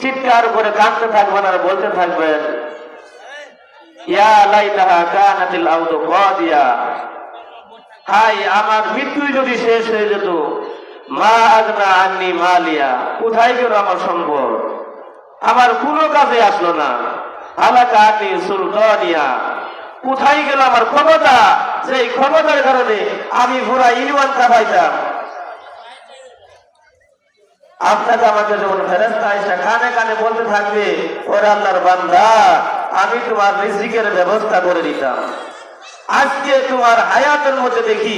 চিৎকার করে কাঁদতে থাকবেন আর বলতে থাকবেন, ইয়া লাইতাহা কানাতিল আরদু কাদিয়া, হাই আমার মৃত্যু যদি শেষ হয়ে যেত, মা আগনা আন্নি মালিয়া, কোথায় গেল আমার সম্পদ, আমার কোনো কাজে আসলো না, হালাকা আন্নি সুলতানিয়া, কোথায় গেল আমার ক্ষমতা, সেই ক্ষমতার কারণে আমি পুরা ইউনিয়ন পাইতাম। আপনাকে আমাকে যখন ফেরেশতা এসে কানে কানে বলতে থাকবে, ওরে আল্লাহর বান্দা, আমি তোমার রিজিকের ব্যবস্থা করে দিতাম। আজকে তোমার হায়াতের মধ্যে দেখি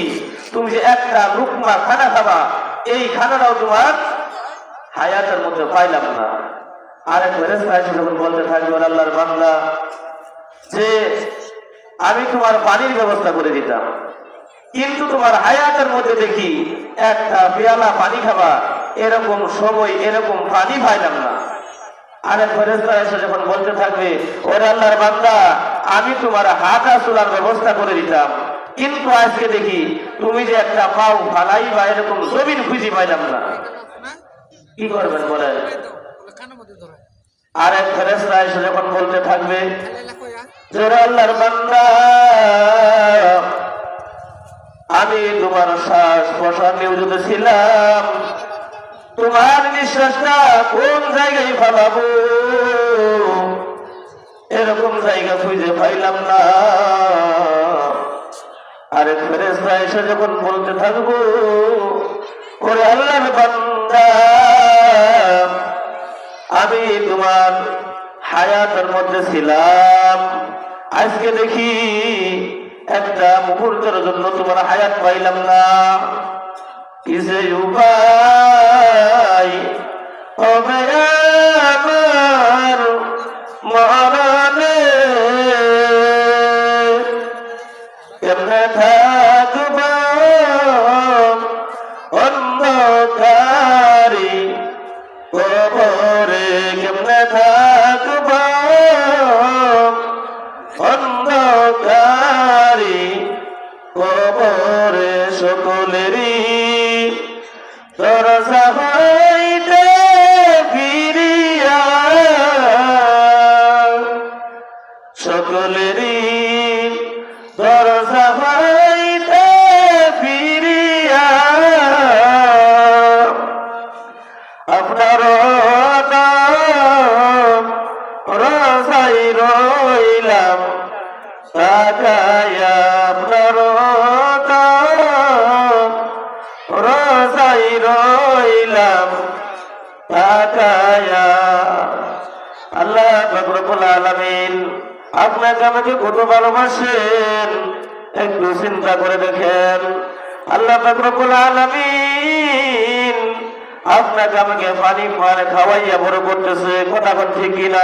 তুমি যে একটা লুকমা খানা খাবা, এই খানাটাও তোমার হায়াতের মধ্যে পাইলাম না। আরেক ফেরেশতা এসে যখন বলতে থাকবে, ওরে আল্লাহর বান্দা, যে আমি তোমার পানির ব্যবস্থা করে দিতাম, কিন্তু তোমার হায়াতের মধ্যে দেখি একটা পেয়ালা পানি খাবা, এরকম সময় এরকম পানি পাইলাম না। আরেক ফেরেশতা এসে যখন বলতে থাকবে, ওরে আল্লাহর বান্দা, আমি তোমার হাঁটা চলার ব্যবস্থা করে দিতাম, কিন্তু আজকে দেখি তুমি যে একটা পাও ফালাই বা এরকম জমিন খুঁজি পাইলাম না। কি করবেন বলেন? আরেক ফেরেশতা এসে যখন বলতে থাকবে, ওরে আল্লাহর বান্দা, আমি তোমার শ্বাস প্রশ্বাস নিয়োজিত ছিলাম, তোমার নিঃশ্বাসটা কোন জায়গায় ফেলাবো, এরকম জায়গা খুঁজে পাইলাম না। আরেক ফেরেশতা এসে যখন বলতে থাকবো, ওরে আল্লাহর বান্দা, আমি তোমার হায়াতের মধ্যে ছিলাম, আজকে দেখি একটা মুহূর্তের জন্য তোমার হায়াত পাইলাম না। কিসে উপায় হবে আমার মরণে, কেমনে থাকব অন্ধকারে কবরে, কেমনে থাকব অন্ধকারে কবরে, সকলেরই দরজা হইতে ফিরিয়া, সকলেরই দরজা হইতে ফিরিয়া, আপনার রোজাই রইলাম তাকায়া, আপনার রোজাই রইলাম তাকায়া। আল্লাহ পাক রব্বুল আলামিন আপনাকে আমাকে কত ভালোবাসেন, একটু চিন্তা করে দেখেন। আল্লাহ পাক রব্বুল আলামিন আপনাকে আমাকে পানি খাওয়াইয়া বড় করতেছে, কথা ঠিক কিনা?